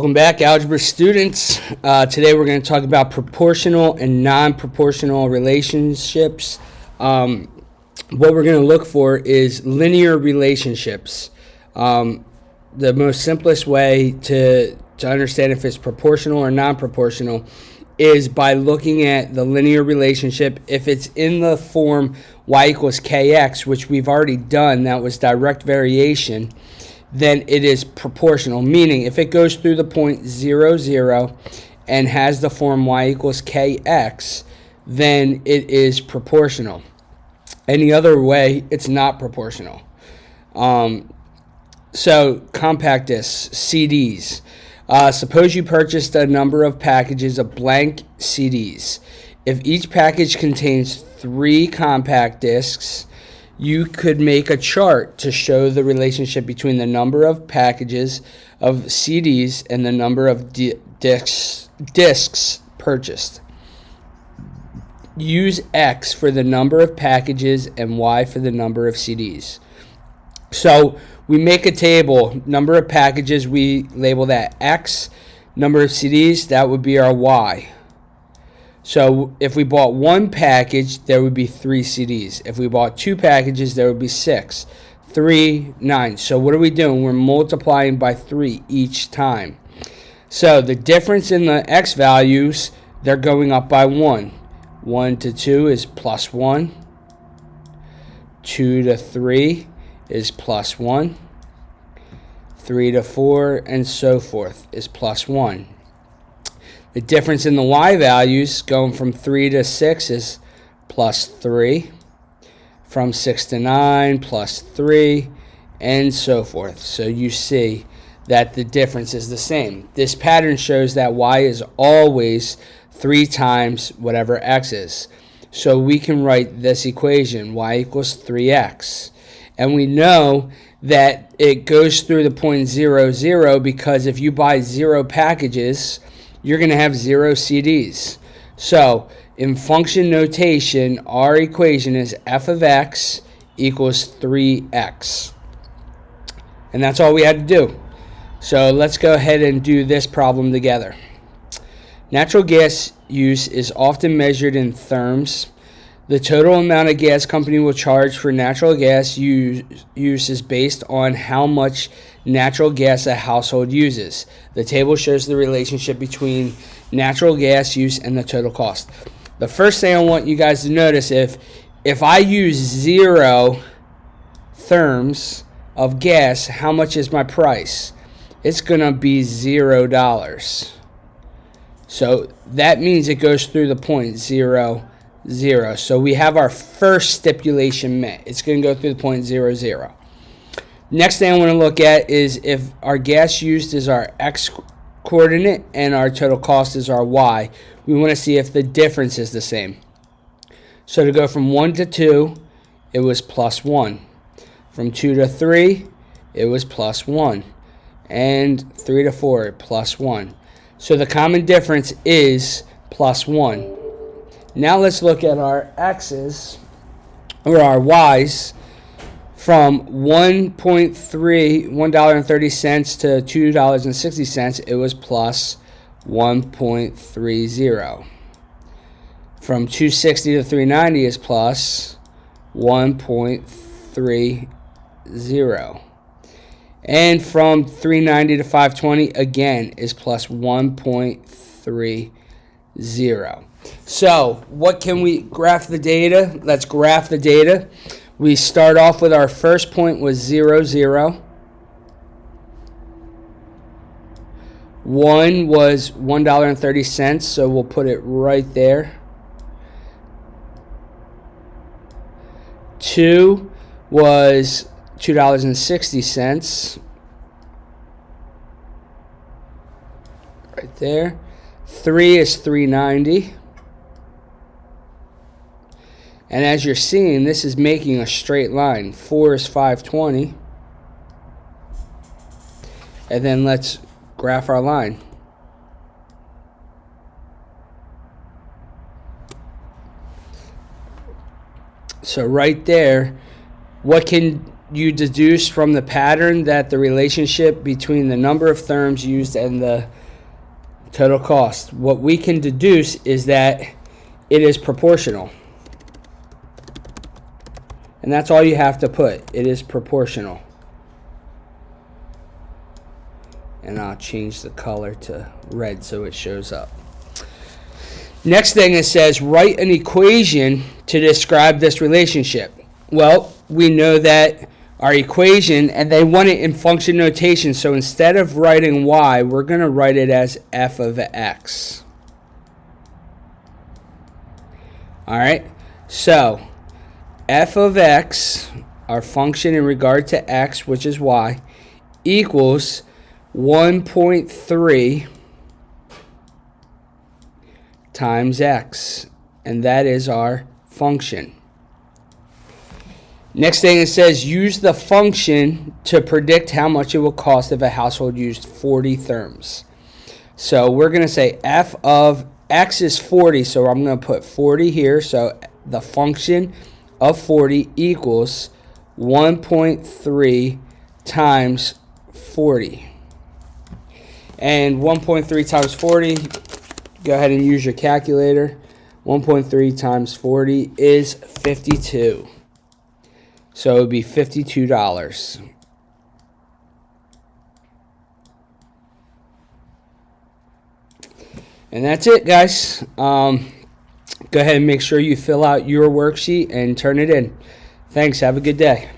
Welcome back, algebra students. Today we're going to talk about proportional and non-proportional relationships. What we're going to look for is linear relationships. The most simplest way to understand if it's proportional or non-proportional is by looking at the linear relationship. If it's in the form y equals kx, which we've already done, that was direct variation, then it is proportional, meaning if it goes through the point 0, 0 and has the form y equals kx, then it is proportional. Any other way, it's not proportional. So compact discs, CDs. Suppose you purchased a number of packages of blank CDs. If each package contains 3 compact discs, you could make a chart to show the relationship between the number of packages of CDs and the number of discs purchased. Use X for the number of packages and Y for the number of CDs. So we make a table, number of packages, we label that X, number of CDs, that would be our Y. So if we bought 1 package, there would be 3 CDs. If we bought 2 packages, there would be 6. 3, 9. So what are we doing? We're multiplying by 3 each time. So the difference in the X values, they're going up by 1. 1 to 2 is plus 1. 2 to 3 is plus 1. 3 to 4 and so forth is plus 1. The difference in the Y values going from 3 to 6 is plus 3. From 6 to 9, plus 3, and so forth. So you see that the difference is the same. This pattern shows that Y is always 3 times whatever X is. So we can write this equation, Y equals 3X. And we know that it goes through the point 0, 0 because if you buy 0 packages, you're going to have 0 CDs. So in function notation, our equation is f of x equals 3x. And that's all we had to do. So let's go ahead and do this problem together. Natural gas use is often measured in therms. The total amount a gas company will charge for natural gas use is based on how much natural gas a household uses. The table shows the relationship between natural gas use and the total cost. The first thing I want you guys to notice, if I use 0 therms of gas, how much is my price? It's going to be $0. So that means it goes through the point 0, 0. So we have our first stipulation met. It's going to go through the point 0, 0. Next thing I want to look at is if our gas used is our X coordinate and our total cost is our Y. We want to see if the difference is the same. So to go from 1 to 2, it was plus 1. From 2 to 3, it was plus 1. And 3 to 4, plus 1. So the common difference is plus 1. Now let's look at our X's, or our Y's, from $1.30 to $2.60, it was plus 1.30. From 260 to 390 is plus 1.30. And from 390 to 520, again, is plus 1.30. So, what can we graph the data? Let's graph the data. We start off with our first point was 0, 0. 1 was $1.30, so we'll put it right there. 2 was $2.60. Right there. 3 is $3.90. And as you're seeing, this is making a straight line. 4 is $5.20. And then let's graph our line. So right there, what can you deduce from the pattern that the relationship between the number of therms used and the total cost. What we can deduce is that it is proportional. And that's all you have to put. It is proportional. And I'll change the color to red so it shows up. Next thing, it says write an equation to describe this relationship. Well, we know that our equation, and they want it in function notation, so instead of writing y, we're going to write it as f of x. Alright, so f of x, our function in regard to x, which is y, equals 1.3 times x, and that is our function. Next thing, it says use the function to predict how much it will cost if a household used 40 therms. So we're going to say f of x is 40, so I'm going to put 40 here. So the function of 40 equals 1.3 times 40. And 1.3 times 40, go ahead and use your calculator. 1.3 times 40 is 52. So it would be $52. And that's it, guys. Go ahead and make sure you fill out your worksheet and turn it in. Thanks. Have a good day.